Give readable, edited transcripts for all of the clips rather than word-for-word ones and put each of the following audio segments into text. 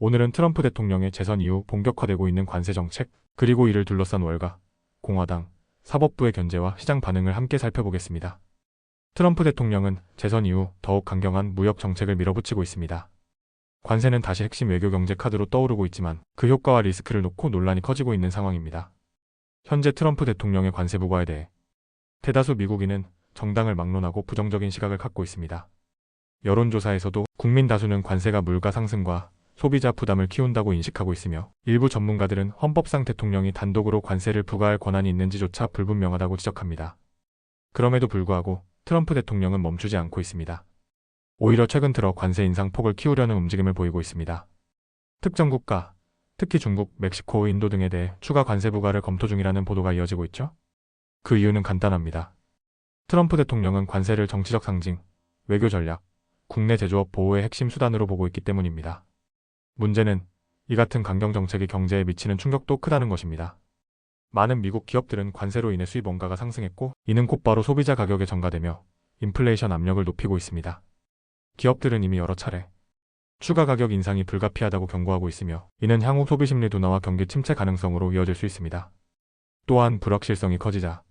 오늘은 트럼프 대통령의 재선 이후 본격화되고 있는 관세 정책, 그리고 이를 둘러싼 월가, 공화당, 사법부의 견제와 시장 반응을 함께 살펴보겠습니다. 트럼프 대통령은 재선 이후 더욱 강경한 무역 정책을 밀어붙이고 있습니다. 관세는 다시 핵심 외교 경제 카드로 떠오르고 있지만 그 효과와 리스크를 놓고 논란이 커지고 있는 상황입니다. 현재 트럼프 대통령의 관세 부과에 대해 대다수 미국인은 정당을 막론하고 부정적인 시각을 갖고 있습니다. 여론조사에서도 국민 다수는 관세가 물가 상승과 소비자 부담을 키운다고 인식하고 있으며, 일부 전문가들은 헌법상 대통령이 단독으로 관세를 부과할 권한이 있는지조차 불분명하다고 지적합니다. 그럼에도 불구하고 트럼프 대통령은 멈추지 않고 있습니다. 오히려 최근 들어 관세 인상 폭을 키우려는 움직임을 보이고 있습니다. 특정 국가, 특히 중국, 멕시코, 인도 등에 대해 추가 관세 부과를 검토 중이라는 보도가 이어지고 있죠. 그 이유는 간단합니다. 트럼프 대통령은 관세를 정치적 상징, 외교 전략, 국내 제조업 보호의 핵심 수단으로 보고 있기 때문입니다. 문제는 이 같은 강경 정책이 경제에 미치는 충격도 크다는 것입니다. 많은 미국 기업들은 관세로 인해 수입 원가가 상승했고, 이는 곧바로 소비자 가격에 전가되며 인플레이션 압력을 높이고 있습니다. 기업들은 이미 여러 차례 추가 가격 인상이 불가피하다고 경고하고 있으며, 이는 향후 소비 심리 둔화와 경기 침체 가능성으로 이어질 수 있습니다. 또한 불확실성이 커지자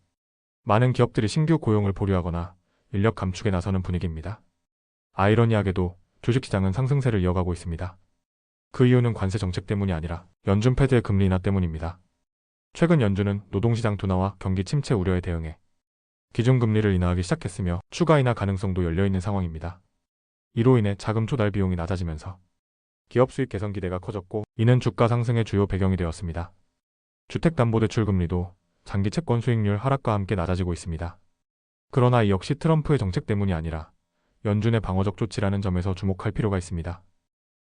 많은 기업들이 신규 고용을 보류하거나 인력 감축에 나서는 분위기입니다. 아이러니하게도 주식시장은 상승세를 이어가고 있습니다. 그 이유는 관세 정책 때문이 아니라 연준 패드의 금리 인하 때문입니다. 최근 연준은 노동시장 둔화와 경기 침체 우려에 대응해 기준금리를 인하하기 시작했으며, 추가 인하 가능성도 열려있는 상황입니다. 이로 인해 자금 조달 비용이 낮아지면서 기업 수익 개선 기대가 커졌고, 이는 주가 상승의 주요 배경이 되었습니다. 주택담보대출 금리도 장기 채권 수익률 하락과 함께 낮아지고 있습니다. 그러나 이 역시 트럼프의 정책 때문이 아니라 연준의 방어적 조치라는 점에서 주목할 필요가 있습니다.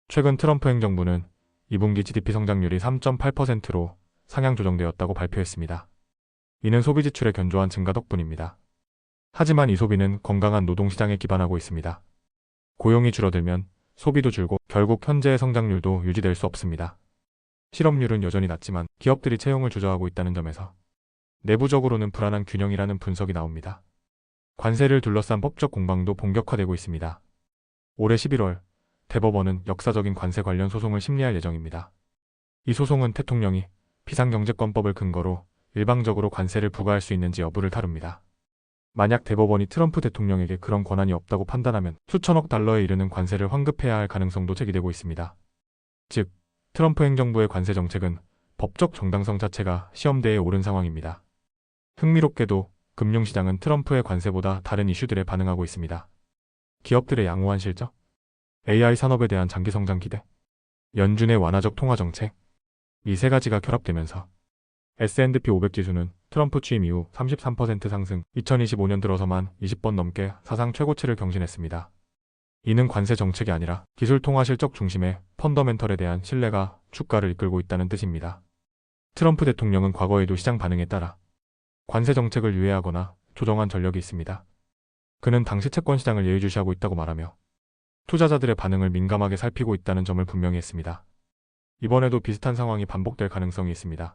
최근 트럼프 행정부는 2분기 GDP 성장률이 3.8%로 상향 조정되었다고 발표했습니다. 이는 소비 지출의 견조한 증가 덕분입니다. 하지만 이 소비는 건강한 노동시장에 기반하고 있습니다. 고용이 줄어들면 소비도 줄고 결국 현재의 성장률도 유지될 수 없습니다. 실업률은 여전히 낮지만 기업들이 채용을 조절하고 있다는 점에서 내부적으로는 불안한 균형이라는 분석이 나옵니다. 관세를 둘러싼 법적 공방도 본격화되고 있습니다. 올해 11월 대법원은 역사적인 관세 관련 소송을 심리할 예정입니다. 이 소송은 대통령이 비상경제권법을 근거로 일방적으로 관세를 부과할 수 있는지 여부를 다룹니다. 만약 대법원이 트럼프 대통령에게 그런 권한이 없다고 판단하면 수천억 달러에 이르는 관세를 환급해야 할 가능성도 제기되고 있습니다. 즉, 트럼프 행정부의 관세 정책은 법적 정당성 자체가 시험대에 오른 상황입니다. 흥미롭게도 금융시장은 트럼프의 관세보다 다른 이슈들에 반응하고 있습니다. 기업들의 양호한 실적, AI 산업에 대한 장기 성장 기대, 연준의 완화적 통화 정책, 이 세 가지가 결합되면서 S&P 500 지수는 트럼프 취임 이후 33% 상승, 2025년 들어서만 20번 넘게 사상 최고치를 경신했습니다. 이는 관세 정책이 아니라 기술 통화 실적 중심의 펀더멘털에 대한 신뢰가 주가를 이끌고 있다는 뜻입니다. 트럼프 대통령은 과거에도 시장 반응에 따라 관세 정책을 유예하거나 조정한 전력이 있습니다. 그는 당시 채권 시장을 예의주시하고 있다고 말하며 투자자들의 반응을 민감하게 살피고 있다는 점을 분명히 했습니다. 이번에도 비슷한 상황이 반복될 가능성이 있습니다.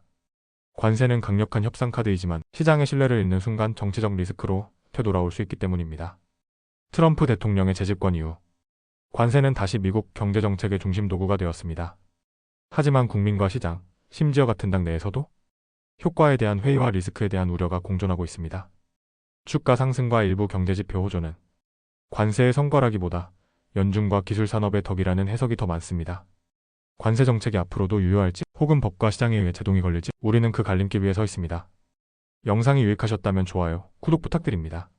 관세는 강력한 협상 카드이지만 시장의 신뢰를 잃는 순간 정치적 리스크로 되돌아올 수 있기 때문입니다. 트럼프 대통령의 재집권 이후 관세는 다시 미국 경제정책의 중심 도구가 되었습니다. 하지만 국민과 시장, 심지어 같은 당 내에서도 효과에 대한 회의와 리스크에 대한 우려가 공존하고 있습니다. 주가 상승과 일부 경제지표 호조는 관세의 성과라기보다 연준과 기술산업의 덕이라는 해석이 더 많습니다. 관세 정책이 앞으로도 유효할지, 혹은 법과 시장에 의해 제동이 걸릴지, 우리는 그 갈림길 위에 서 있습니다. 영상이 유익하셨다면 좋아요, 구독 부탁드립니다.